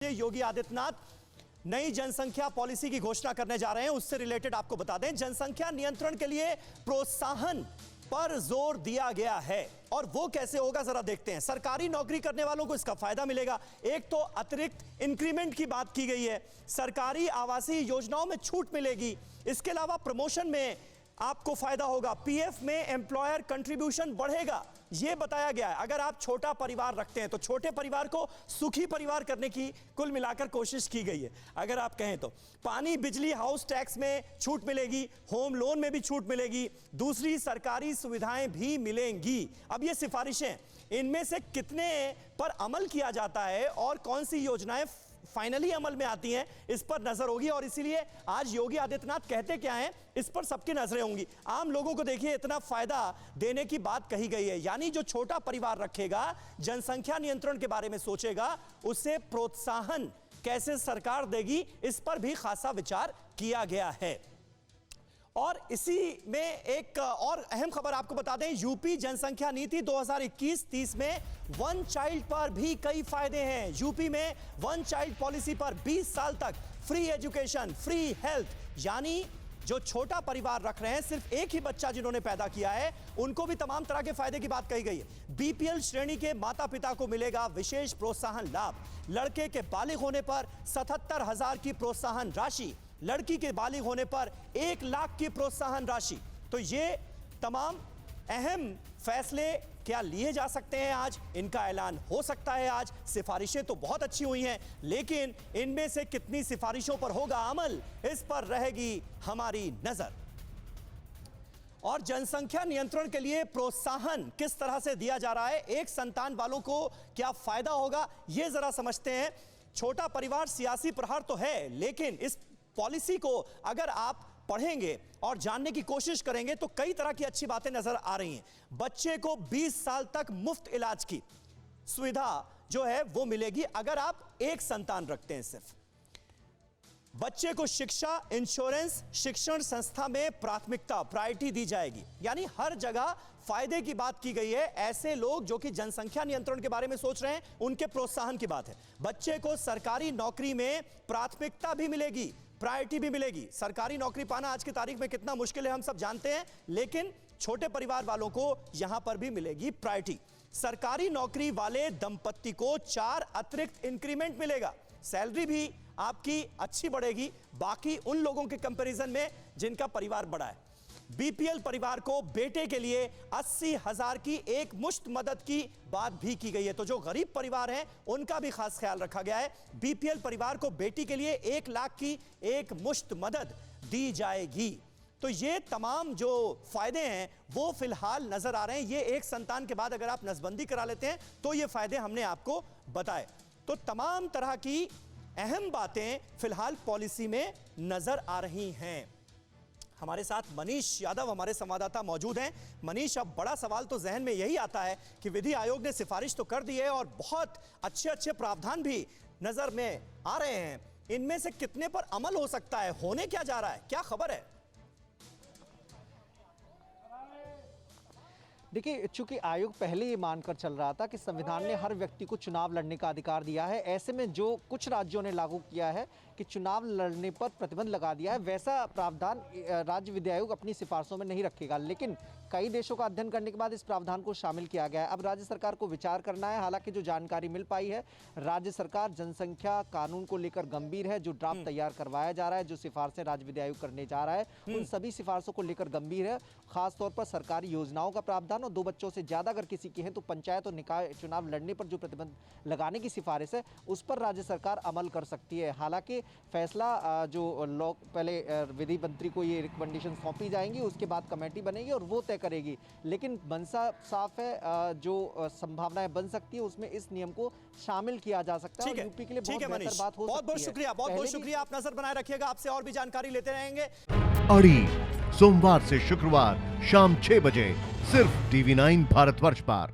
योगी आदित्यनाथ नई जनसंख्या पॉलिसी की घोषणा करने जा रहे हैं। उससे रिलेटेड आपको बता दें, जनसंख्या नियंत्रण के लिए प्रोत्साहन पर जोर दिया गया है और वो कैसे होगा जरा देखते हैं। सरकारी नौकरी करने वालों को इसका फायदा मिलेगा। एक तो अतिरिक्त इंक्रीमेंट की बात की गई है, सरकारी आवासीय योजनाओं में छूट मिलेगी, इसके अलावा प्रमोशन में आपको फायदा होगा, पीएफ में एम्प्लॉयर कंट्रीब्यूशन बढ़ेगा, यह बताया गया है। अगर आप छोटा परिवार रखते हैं तो छोटे परिवार को सुखी परिवार करने की कुल मिलाकर कोशिश की गई है। अगर आप कहें तो पानी, बिजली, हाउस टैक्स में छूट मिलेगी, होम लोन में भी छूट मिलेगी, दूसरी सरकारी सुविधाएं भी मिलेंगी। अब ये सिफारिशें, इनमें से कितने पर अमल किया जाता है और कौन सी योजनाएं फाइनली अमल में आती हैं, इस पर नजर होगी। और इसीलिए आज योगी आदित्यनाथ कहते क्या हैं, इस पर सबकी नजरें होंगी। आम लोगों को देखिए, इतना फायदा देने की बात कही गई है, यानी जो छोटा परिवार रखेगा, जनसंख्या नियंत्रण के बारे में सोचेगा, उसे प्रोत्साहन कैसे सरकार देगी, इस पर भी खासा विचार किया गया है। और इसी में एक और अहम खबर आपको बता दें, यूपी जनसंख्या नीति 2021-30 में वन चाइल्ड पर भी कई फायदे हैं। यूपी में वन चाइल्ड पॉलिसी पर 20 साल तक फ्री एजुकेशन, फ्री हेल्थ, यानी जो छोटा परिवार रख रहे हैं, सिर्फ एक ही बच्चा जिन्होंने पैदा किया है, उनको भी तमाम तरह के फायदे की बात कही गई है। बीपीएल श्रेणी के माता पिता को मिलेगा विशेष प्रोत्साहन लाभ, लड़के के बालिग होने पर 77,000 की प्रोत्साहन राशि, लड़की के बालिग होने पर 1 लाख की प्रोत्साहन राशि। तो ये तमाम अहम फैसले क्या लिए जा सकते हैं आज, इनका ऐलान हो सकता है आज। सिफारिशें तो बहुत अच्छी हुई हैं, लेकिन इनमें से कितनी सिफारिशों पर होगा अमल, इस पर रहेगी हमारी नजर। और जनसंख्या नियंत्रण के लिए प्रोत्साहन किस तरह से दिया जा रहा है, एक संतान वालों को क्या फायदा होगा, यह जरा समझते हैं। छोटा परिवार सियासी प्रहार तो है, लेकिन इस पॉलिसी को अगर आप पढ़ेंगे और जानने की कोशिश करेंगे तो कई तरह की अच्छी बातें नजर आ रही हैं। बच्चे को 20 साल तक मुफ्त इलाज की सुविधा जो है वो मिलेगी अगर आप एक संतान रखते हैं सिर्फ। बच्चे को शिक्षा, इंश्योरेंस, शिक्षण संस्था में प्राथमिकता, प्रायोरिटी दी जाएगी, यानी हर जगह फायदे की बात की गई है। ऐसे लोग जो कि जनसंख्या नियंत्रण के बारे में सोच रहे हैं, उनके प्रोत्साहन की बात है। बच्चे को सरकारी नौकरी में प्राथमिकता भी मिलेगी, प्रायोरिटी भी मिलेगी। सरकारी नौकरी पाना आज की तारीख में कितना मुश्किल है हम सब जानते हैं, लेकिन छोटे परिवार वालों को यहां पर भी मिलेगी प्रायोरिटी। सरकारी नौकरी वाले दंपत्ति को 4 अतिरिक्त इंक्रीमेंट मिलेगा, सैलरी भी आपकी अच्छी बढ़ेगी बाकी उन लोगों के कंपैरिजन में जिनका परिवार बड़ा है। बीपीएल परिवार को बेटे के लिए 80,000 की एक मुश्त मदद की बात भी की गई है। तो जो गरीब परिवार हैं उनका भी खास ख्याल रखा गया है। बीपीएल परिवार को बेटी के लिए 1 लाख की एक मुश्त मदद दी जाएगी। तो ये तमाम जो फायदे हैं वो फिलहाल नजर आ रहे हैं। ये एक संतान के बाद अगर आप नसबंदी करा लेते हैं तो ये फायदे हमने आपको बताए। तो तमाम तरह की अहम बातें फिलहाल पॉलिसी में नजर आ रही हैं। हमारे साथ मनीष यादव हमारे संवाददाता मौजूद हैं। मनीष, अब बड़ा सवाल तो जहन में यही आता है कि विधि आयोग ने सिफारिश तो कर दी है और बहुत अच्छे अच्छे प्रावधान भी नजर में आ रहे हैं, इनमें से कितने पर अमल हो सकता है, होने क्या जा रहा है, क्या खबर है? देखिए, चूंकि आयोग पहले ही मानकर चल रहा था कि संविधान ने हर व्यक्ति को चुनाव लड़ने का अधिकार दिया है, ऐसे में जो कुछ राज्यों ने लागू किया है कि चुनाव लड़ने पर प्रतिबंध लगा दिया है, वैसा प्रावधान राज्य विधि आयोग अपनी सिफारिशों में नहीं रखेगा। लेकिन कई देशों का अध्ययन करने के बाद इस प्रावधान को शामिल किया गया है। अब राज्य सरकार को विचार करना है। हालांकि जो जानकारी मिल पाई है, राज्य सरकार जनसंख्या कानून को लेकर गंभीर है। जो ड्राफ्ट तैयार करवाया जा रहा है, जो सिफारिशें राज्य विधि आयोग करने जा रहा है, उन सभी सिफारिशों को लेकर गंभीर है। खासतौर पर सरकारी योजनाओं का प्रावधान और 2 बच्चों से ज्यादा अगर किसी की है तो पंचायत और निकाय चुनाव लड़ने पर जो प्रतिबंध लगाने की सिफारिश है, उस पर राज्य सरकार अमल कर सकती है। हालांकि फैसला जो लोग पहले विधि मंत्री को ये रिकमेंडेशन सौंपी जाएंगी, उसके बाद कमेटी बनेगी और वो तय करेगी। लेकिन मनसा साफ है, जो संभावनाएं बन सकती है उसमें इस नियम को शामिल किया जा सकता है। यूपी के लिए बहुत बेहतर बात हो सकती है। बहुत बहुत शुक्रिया, बहुत बहुत शुक्रिया। आप नजर बनाए रखिएगा, आपसे और भी जानकारी लेते रहेंगे। अड़ी सोमवार से शुक्रवार शाम 6 बजे सिर्फ TV9 भारतवर्ष पर।